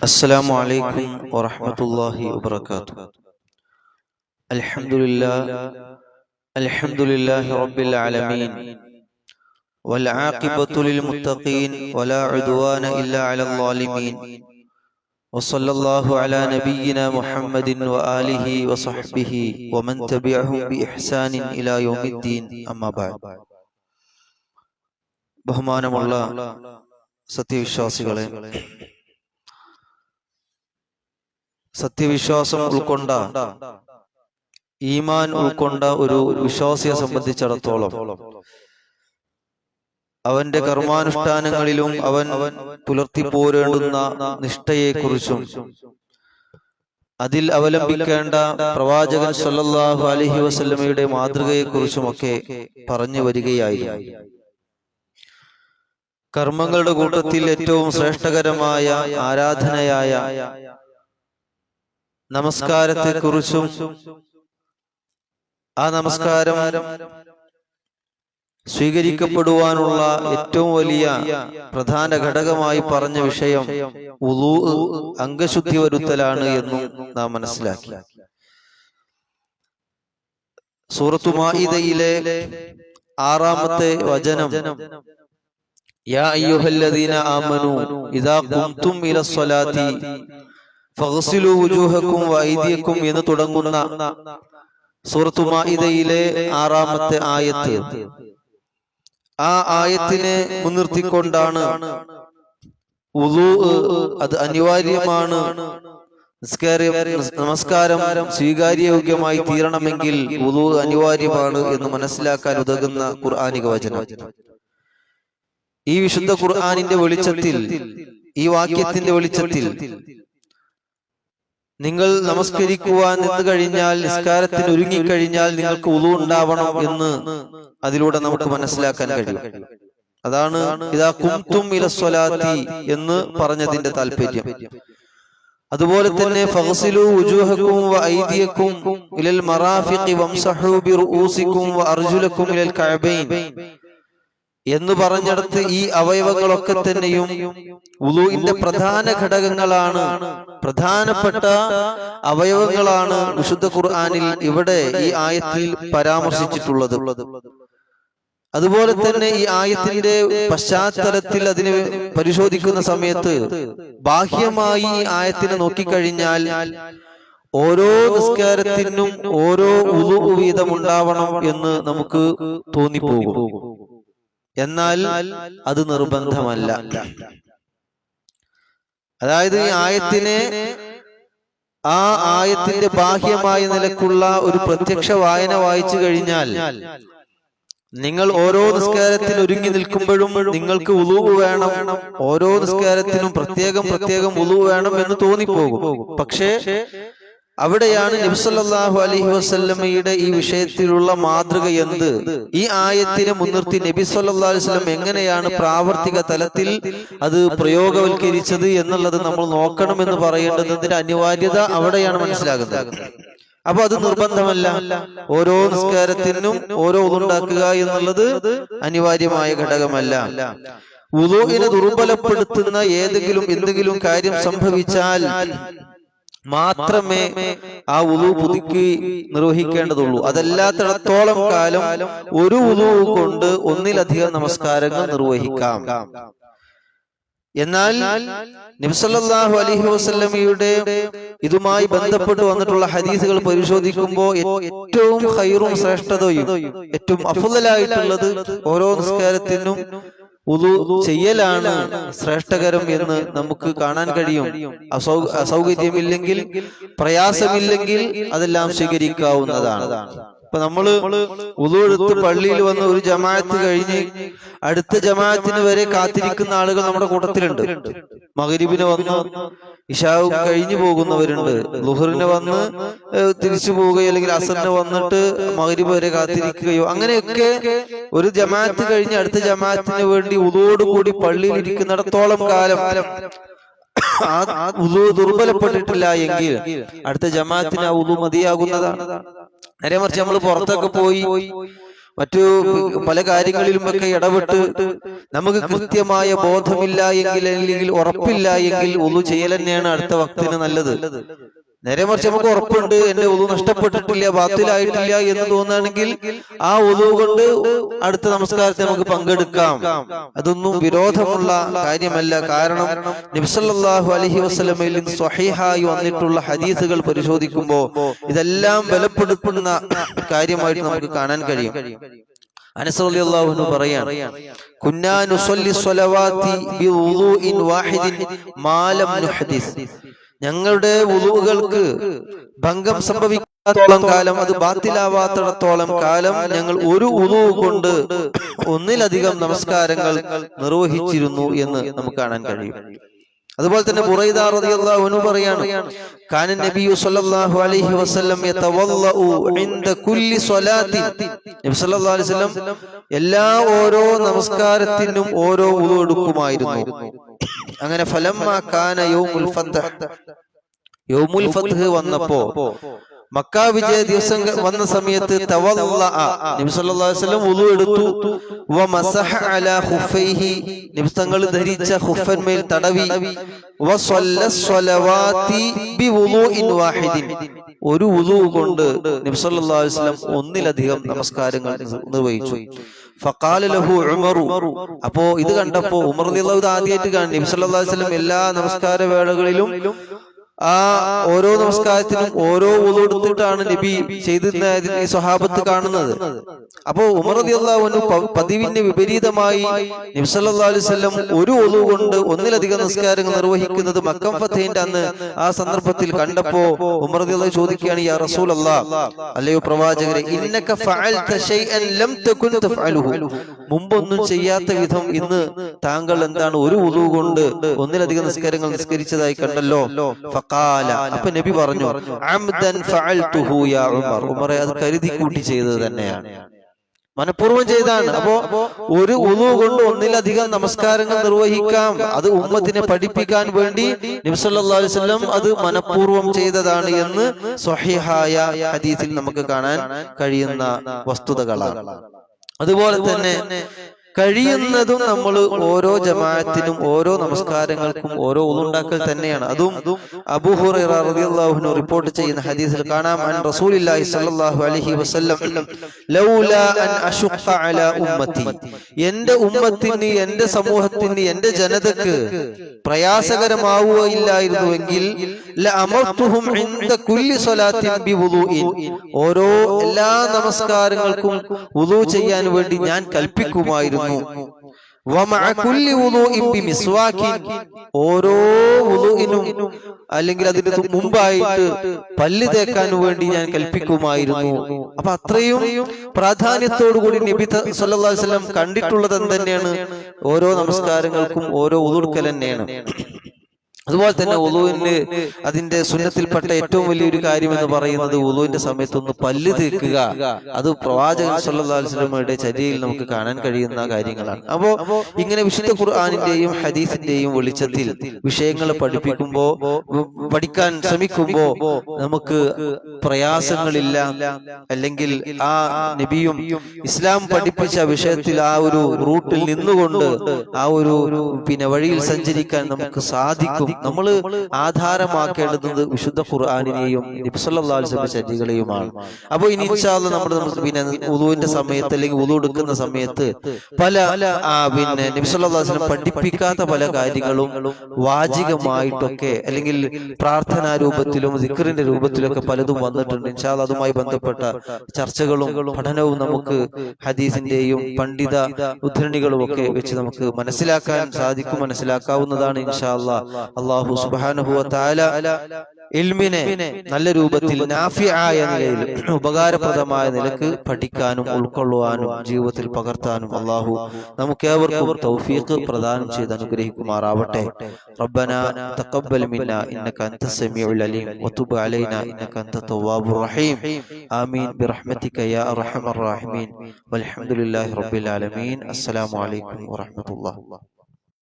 السلام عليكم ورحمة الله وبركاته. الحمد لله رب العالمين، والعاقبة للمتقين ولا عدوان إلا على الظالمين، وصلى الله على نبينا محمد وآله وصحبه ومن تبعهم بإحسان إلى يوم الدين. أما بعد. ബഹുമാനമുള്ള സത്യവിശ്വാസികളെ, സത്യവിശ്വാസം ഉൾക്കൊണ്ട, ഈമാൻ ഉൾക്കൊണ്ട ഒരു വിശ്വാസിയെ സംബന്ധിച്ചിടത്തോളം അവന്റെ കർമാനുഷ്ഠാനങ്ങളിലും അവൻ പുലർത്തിപ്പോരേണ്ടുന്ന നിഷ്ഠയെക്കുറിച്ചും അതിൽ അവലംബിക്കേണ്ട പ്രവാചകൻ സല്ലല്ലാഹു അലൈഹി വസല്ലമയുടെ മാതൃകയെക്കുറിച്ചുമൊക്കെ പറഞ്ഞു വരികയായിരുന്നു. കർമ്മങ്ങളുടെ കൂട്ടത്തിൽ ഏറ്റവും ശ്രേഷ്ഠകരമായ ആരാധനയായ നമസ്കാരത്തെക്കുറിച്ചും ആ നമസ്കാരം സ്വീകരിക്കപ്പെടുവാനുള്ള ഏറ്റവും വലിയ പ്രധാന ഘടകമായി പറഞ്ഞ വിഷയം വുളൂ, അംഗശുദ്ധി വരുത്തലാണ് എന്നും നാം മനസ്സിലാക്കി. സൂറത്തു മാഇദയിലെ 6-ാമത്തെ വചനം യാ അയ്യുഹല്ലദീന ആമനൂ ഇദാ ഖുംതും ഇലസ്സലാത്തി ഫഗ്സിലു വുജൂഹക്കും വഅയ്ദിയക്കും എന്ന് തുടങ്ങുന്ന സൂറത്തു മാഇദയിലെ 6-ാമത്തെ ആയത്ത്. ആ ആയത്തിനെ മുൻനിർത്തിക്കൊണ്ടാണ് വുളൂ അത് അനിവാര്യമാണ്, നമസ്കാരം സ്വീകാര്യോഗ്യമായി തീരണമെങ്കിൽ വുളൂ അനിവാര്യമാണ് എന്ന് മനസ്സിലാക്കാൻ ഉതകുന്ന ഖുർആനിക വചനം. ഈ വിശുദ്ധ ഖുർആനിന്റെ വെളിച്ചത്തിൽ, ഈ വാക്യത്തിന്റെ വെളിച്ചത്തിൽ നിങ്ങൾ നമസ്കരിക്കുവാൻ നിന്ന് കഴിഞ്ഞാൽ, നിസ്കാരത്തിന് ഒരുങ്ങിക്കഴിഞ്ഞാൽ നിങ്ങൾക്ക് വുളൂ ഉണ്ടാവണം എന്ന് അതിലൂടെ നമുക്ക് മനസ്സിലാക്കാൻ കഴിയും. അതാണ് ഇദാ ഖുംതും ഇലസ്സലാത്തി എന്ന് പറഞ്ഞതിന്റെ താല്പര്യം. അതുപോലെ തന്നെ ഫഗ്സിലു വുജൂഹക്കും വഅയ്ദിയക്കും ഇലൽ മറാഫിഖി വംസഹു ബിറുഊസിക്കും വഅർജുലക്കും ഇലൽ കഅബൈൻ എന്ന് പറഞ്ഞിടത്ത് ഈ അവയവങ്ങളൊക്കെ തന്നെയും വുളൂഇന്റെ പ്രധാന ഘടകങ്ങളാണ്, പ്രധാനപ്പെട്ട അവയവങ്ങളാണ് വിശുദ്ധ ഖുർആനിൽ ഇവിടെ ഈ ആയത്തിൽ പരാമർശിച്ചിട്ടുള്ളത്. അതുപോലെ തന്നെ ഈ ആയത്തിന്റെ പശ്ചാത്തലത്തിൽ അതിനെ പരിശോധിക്കുന്ന സമയത്ത് ബാഹ്യമായി ഈ ആയത്തിനെ നോക്കിക്കഴിഞ്ഞാൽ ഓരോ നിസ്കാരത്തിനും ഓരോ വുളൂ വീതം ഉണ്ടാവണം എന്ന് നമുക്ക് തോന്നിപ്പോകും. എന്നാൽ അത് നിർബന്ധമല്ല. അതായത് ഈ ആയത്തിനെ ആ ആയത്തിന്റെ ബാഹ്യമായ നിലക്കുള്ള ഒരു പ്രത്യക്ഷ വായന വായിച്ചു കഴിഞ്ഞാൽ നിങ്ങൾ ഓരോ നിസ്കാരത്തിന് ഒരുങ്ങി നിൽക്കുമ്പോഴും നിങ്ങൾക്ക് വുളൂ വേണം, ഓരോ നിസ്കാരത്തിനും പ്രത്യേകം വുളൂ വേണം എന്ന് തോന്നിപ്പോകും. പക്ഷേ അവിടെയാണ് നബി സല്ലല്ലാഹു അലൈഹി വസല്ലമയുടെ ഈ വിഷയത്തിലുള്ള മാതൃക എന്ത്, ഈ ആയത്തിനെ മുൻനിർത്തി നബി സല്ലല്ലാഹു അലൈഹി വസല്ലം എങ്ങനെയാണ് പ്രാവർത്തിക തലത്തിൽ അത് പ്രയോഗവൽക്കരിച്ചത് എന്നുള്ളത് നമ്മൾ നോക്കണമെന്ന് പറയേണ്ടതിന്റെ അനിവാര്യത അവിടെയാണ് മനസ്സിലാകുന്നത്. അപ്പൊ അത് നിർബന്ധമല്ല, ഓരോ നിസ്കാരത്തിനും ഓരോ വുളൂ ഉണ്ടാക്കുക എന്നുള്ളത് അനിവാര്യമായ ഘടകമല്ല. വുളൂഇനെ ദുർബലപ്പെടുത്തുന്ന എന്തെങ്കിലും കാര്യം സംഭവിച്ചാൽ മാത്രമേ ആ വുളൂ പുതുക്കി നിർവഹിക്കേണ്ടതുള്ളൂ. അതല്ലാത്തിടത്തോളം കാലം ഒരു വുളൂ കൊണ്ട് ഒന്നിലധികം നമസ്കാരങ്ങൾ നിർവഹിക്കാം. എന്നാൽ നബി സല്ലല്ലാഹു അലൈഹി വസല്ലമയുടെ ഇതുമായി ബന്ധപ്പെട്ട് വന്നിട്ടുള്ള ഹദീസുകൾ പരിശോധിക്കുമ്പോൾ ഏറ്റവും ഖൈറും ശ്രേഷ്ഠതയും ഏറ്റവും അഫ്ളലായിട്ടുള്ളത് ഓരോ നിസ്കാരത്തിനും വുളൂ ചെയ്യലാണ് ശ്രേഷ്ഠകരം എന്ന് നമുക്ക് കാണാൻ കഴിയും. അസൗകര്യമില്ലെങ്കിൽ, പ്രയാസമില്ലെങ്കിൽ അതെല്ലാം സ്വീകരിക്കാവുന്നതാണ്. ഇപ്പൊ നമ്മള് വുളൂ എടുത്ത് പള്ളിയിൽ വന്ന് ഒരു ജമാഅത്ത് കഴിഞ്ഞ് അടുത്ത ജമാഅത്തിന് വരെ കാത്തിരിക്കുന്ന ആളുകൾ നമ്മുടെ കൂട്ടത്തിലുണ്ട്. മഗ്രിബിന് വന്ന് ഇശാഉ കഴിഞ്ഞു പോകുന്നവരുണ്ട്, ളുഹറിന് വന്ന് തിരിച്ചു പോവുകയോ അല്ലെങ്കിൽ അസറിന് വന്നിട്ട് മഗ്രിബ് വരെ കാത്തിരിക്കുകയോ, അങ്ങനെയൊക്കെ ഒരു ജമാഅത്ത് കഴിഞ്ഞ് അടുത്ത ജമാഅത്തിന് വേണ്ടി വുളൂയോടുകൂടി പള്ളിയിൽ ഇരിക്കുന്നിടത്തോളം കാലം ആ വുളൂ ദുർബലപ്പെട്ടിട്ടില്ല എങ്കിൽ അടുത്ത ജമാഅത്തിന് ആ വുളൂ മതിയാകുന്നതാണ്. നേരെ മറിച്ച് നമ്മൾ പുറത്തൊക്കെ പോയി മറ്റു പല കാര്യങ്ങളിലുമൊക്കെ ഇടപെട്ട് നമുക്ക് കൃത്യമായ ബോധമില്ല എങ്കിൽ അല്ലെങ്കിൽ ഉറപ്പില്ല എങ്കിൽ ഉളു ചെയ്യൽ തന്നെയാണ് അടുത്ത വക്തിന് നല്ലത്. നേരെ മറിച്ച് നമുക്ക് ഉറപ്പുണ്ട് എന്റെ ഉളു നഷ്ടപ്പെട്ടിട്ടില്ല, ബാത്തിലായിട്ടില്ല എന്ന് തോന്നുകയാണെങ്കിൽ ആ ഉളു കൊണ്ട് അടുത്ത നമസ്കാരത്തെ നമുക്ക് പങ്കെടുക്കാം. അതൊന്നും വിരോധമുള്ള കാര്യമല്ല. കാരണം നബി സല്ലല്ലാഹു അലൈഹി വസല്ലമയിൽ നിന്ന് സ്വഹീഹായി വന്നിട്ടുള്ള ഹദീസുകൾ പരിശോധിക്കുമ്പോൾ ഇതെല്ലാം ബലപ്പെടുത്തുന്ന കാര്യമായിട്ട് നമുക്ക് കാണാൻ കഴിയും. അനസ് റളിയല്ലാഹു അൻഹു പറയാണ്, കുന്നാ നുസല്ലി സ്വലവാതി ബിവുളൂഇൻ വാഹിദിൻ മാ ലം നുഹദിസ്. ഞങ്ങളുടെ വുളൂകൾക്ക് ഭംഗം സംഭവിക്കാത്തോളം കാലം, അത് ബാത്തിലാവാത്തിടത്തോളം കാലം ഞങ്ങൾ ഒരു വുളൂ കൊണ്ട് ഒന്നിലധികം നമസ്കാരങ്ങൾ നിർവഹിച്ചിരുന്നു എന്ന് നമുക്ക് കാണാൻ കഴിയും. അതുപോലെ തന്നെ ബുറൈദ റളിയല്ലാഹു അൻഹു പറയാണ്, കാന നബിയു സല്ലല്ലാഹു അലൈഹി വസല്ലം യതവല്ലഉ ഇൻദ കുല്ലി സ്വലാത്തിൻ. നബി സല്ലല്ലാഹു അലൈഹി വസല്ലം എല്ലാ ഓരോ നമസ്കാരത്തിനും ഓരോ വുളു എടുക്കുമായിരുന്നു. അങ്ങനെ ഫലമ്മ കാന യൗമുൽ ഫത്ഹ് വന്നപ്പോ, മക്ക വിജയ ദിവസം വന്ന സമയത്ത് നബി സല്ലല്ലാഹു അലൈഹി വസല്ലം വുളു എടുത്തു. വമസഹ അലാ ഖുഫൈഹി, നബി തങ്ങൾ ധരിച്ച ഖുഫന്മേൽ തടവി. വസല്ല സ്വലവാതി ബിവുളൂഇൻ വാഹിദിൻ, ഒരു വുളു കൊണ്ട് നബി സല്ലല്ലാഹു അലൈഹി വസല്ലം ഒന്നിലധികം നമസ്കാരങ്ങൾ നിർവഹിച്ചു. ഫഖാല ലഹു ഉമറു, അപ്പോ ഇത് കണ്ടപ്പോ ഉമർ റളിയല്ലാഹു അൻഹു ആദ്യമായിട്ട് കാണും നബി സല്ലല്ലാഹു അലൈഹി വസല്ലം എല്ലാ നമസ്കാര വേളകളിലും ആ ഓരോ നമസ്കാരത്തിനും ഓരോ വുളു എടുത്തിട്ടാണ് നബി ചെയ്തിരുന്ന ഈ സ്വഹാബത്ത് കാണുന്നത്. അപ്പോ ഉമർ റളിയല്ലാഹു അൻഹു പതിവിന് വിപരീതമായി നബി സല്ലല്ലാഹു അലൈഹി വസല്ലം ഒരു വുളു കൊണ്ട് ഒന്നിലധികം നമസ്കാരങ്ങൾ നിർവഹിക്കുന്നത് മക്കം ഫതഹിന്റെ അന്ന് ആ സന്ദർഭത്തിൽ കണ്ടപ്പോ ഉമർ റളിയല്ലാഹു ചോദിക്കുകയാണ്, യാ റസൂലല്ലാഹ്, അല്ലയോ പ്രവാചകരെ, ഇന്നക ഫഅൽത ശൈഅൻ ലം തകുൻ തഫഅലുഹു, മുമ്പൊന്നും ചെയ്യാത്ത വിധം ഇന്ന് താങ്കൾ എന്താണ് ഒരു വുളു കൊണ്ട് ഒന്നിലധികം നമസ്കാരങ്ങൾ നിസ്കരിച്ചതായി കണ്ടല്ലോ. അപ്പൊ നബി പറഞ്ഞു, അംദൻ ഫഅൽതുഹു യാ ഉമർ, ഉമറെ അത് കരുതി കൂട്ടി ചെയ്തത് തന്നെയാണ്, മനഃപൂർവ്വം ചെയ്താണ്. അപ്പോ ഒരു വുളു കൊണ്ട് ഒന്നിലധികം നമസ്കാരങ്ങൾ നിർവഹിക്കാം, അത് ഉമ്മത്തിനെ പഠിപ്പിക്കാൻ വേണ്ടി നബി സല്ലല്ലാഹു അലൈഹി വസല്ലം അത് മനഃപൂർവ്വം ചെയ്തതാണ് എന്ന് സ്വഹീഹായ ഹദീസിൽ നമുക്ക് കാണാൻ കഴിയുന്ന വസ്തുതകളാണ്. അതുപോലെ തന്നെ കഴിയുന്നതും നമ്മൾ ഓരോ ജമാഅത്തിനും ഓരോ നമസ്കാരങ്ങൾക്കും ഓരോ ഉളുണ്ടാക്കൽ തന്നെയാണ്. അതും അബൂ ഹുറൈറ റളിയല്ലാഹു അൻഹു റിപ്പോർട്ട് ചെയ്യുന്ന ഹദീസിൽ കാണാം, അൻ റസൂലുള്ളാഹി സ്വല്ലല്ലാഹു അലൈഹി വസല്ലം ലൗലാ അൻ അശുഖ അലാ ഉമ്മത്തി, എന്റെ ഉമ്മത്തിന്, എന്റെ സമൂഹത്തിന്, എന്റെ ജനതക്ക് പ്രയാസകരമാവുകയില്ലായിരുന്നുവെങ്കിൽ ലഅമർതുഹും ഇൻദ കുല്ലി സ്വലാത്തിൻ ബിവുളൂഇൻ, ഓരോ എല്ലാ നമസ്കാരങ്ങൾക്കും വുളു ചെയ്യാൻ വേണ്ടി ഞാൻ കൽപ്പിക്കുമായിരുന്നു. ഓരോ വുളുഇനും അല്ലെങ്കിൽ അതിന് മുമ്പായിട്ട് പല്ല് തേക്കാൻ വേണ്ടി ഞാൻ കൽപ്പിക്കുമായിരുന്നു. അപ്പൊ അത്രയും പ്രാധാന്യത്തോടു കൂടി നബി സല്ലല്ലാഹു അലൈഹി വസല്ലം കണ്ടിട്ടുള്ളത് എന്തെന്നെയാണ്, ഓരോ നമസ്കാരങ്ങൾക്കും ഓരോ വുളു എടുക്കൽ തന്നെയാണ്. അതുപോലെ തന്നെ വുളുവിന് അതിന്റെ സുന്നത്തിൽപ്പെട്ട ഏറ്റവും വലിയൊരു കാര്യം എന്ന് പറയുന്നത് വുളുവിന്റെ സമയത്തൊന്ന് പല്ല് തേക്കുക. അത് പ്രവാചകൻ സല്ലല്ലാഹു അലൈഹി വസല്ലമയുടെ ചര്യയിൽ നമുക്ക് കാണാൻ കഴിയുന്ന കാര്യങ്ങളാണ്. അപ്പോ ഇങ്ങനെ വിശുദ്ധ ഖുർആനിന്റെയും ഹദീസിന്റെയും വെളിച്ചത്തിൽ വിഷയങ്ങൾ പഠിക്കാൻ ശ്രമിക്കുമ്പോ നമുക്ക് പ്രയാസങ്ങളില്ല, അല്ലെങ്കിൽ ആ നബിയും ഇസ്ലാം പഠിപ്പിച്ച വിഷയത്തിൽ ആ ഒരു റൂട്ടിൽ നിന്നുകൊണ്ട് ആ ഒരു വഴിയിൽ സഞ്ചരിക്കാൻ നമുക്ക് സാധിക്കും. നമ്മൾ ആധാരമാക്കേണ്ടത് വിശുദ്ധ ഖുർആനിനെയും നബി സല്ലല്ലാഹു അലൈഹി വസല്ലം ചര്യകളെയുമാണ്. അപ്പൊ ഇനി ഇൻഷാ അല്ലാഹ് നമ്മുടെ വുളുവിന്റെ സമയത്ത് അല്ലെങ്കിൽ വുളു എടുക്കുന്ന സമയത്ത് പല നബി സല്ലല്ലാഹു അലൈഹി വസല്ലം പഠിപ്പിക്കാത്ത പല കാര്യങ്ങളും വാചികമായിട്ടൊക്കെ അല്ലെങ്കിൽ പ്രാർത്ഥനാ രൂപത്തിലും ദിക്റിന്റെ രൂപത്തിലൊക്കെ പലതും വന്നിട്ടുണ്ട്. ഇൻഷാ അല്ലാഹ് അതുമായി ബന്ധപ്പെട്ട ചർച്ചകളും പഠനവും നമുക്ക് ഹദീസിന്റെയും പണ്ഡിത ഉദ്ധരണികളും ഒക്കെ വെച്ച് നമുക്ക് മനസ്സിലാക്കാവുന്നതാണ് ഇൻഷാ അല്ലാഹ്. അല്ലാഹു സുബ്ഹാനഹു വ തആല ഇൽമിനെ നല്ല രൂപത്തിൽ നാഫിആയ നിലയിൽ ഉപകാരപ്രദമായ നിലക്ക് പഠിക്കാനും ഉൾക്കൊള്ളുവാനും ജീവിതത്തിൽ പകർത്താനും അല്ലാഹു നമുക്കേവർക്കും തൗഫീഖ് പ്രദാനം ചെയ്ത് അനുഗ്രഹിക്കുമാറാവട്ടെ. റബ്ബനാ തഖബ്ബൽ മിന്നാ ഇന്നക അൻതസ് സമീഉൽ അലീം വതുബ് അലൈനാ ഇന്നക അൻത തവ്വാബുർ റഹീം. ആമീൻ ബിറഹ്മതിക യാ അർഹമർ റഹീമീൻ. വൽഹംദുലില്ലാഹി റബ്ബിൽ ആലമീൻ. അസ്സലാമു അലൈക്കും വറഹ്മത്തുള്ളാഹി.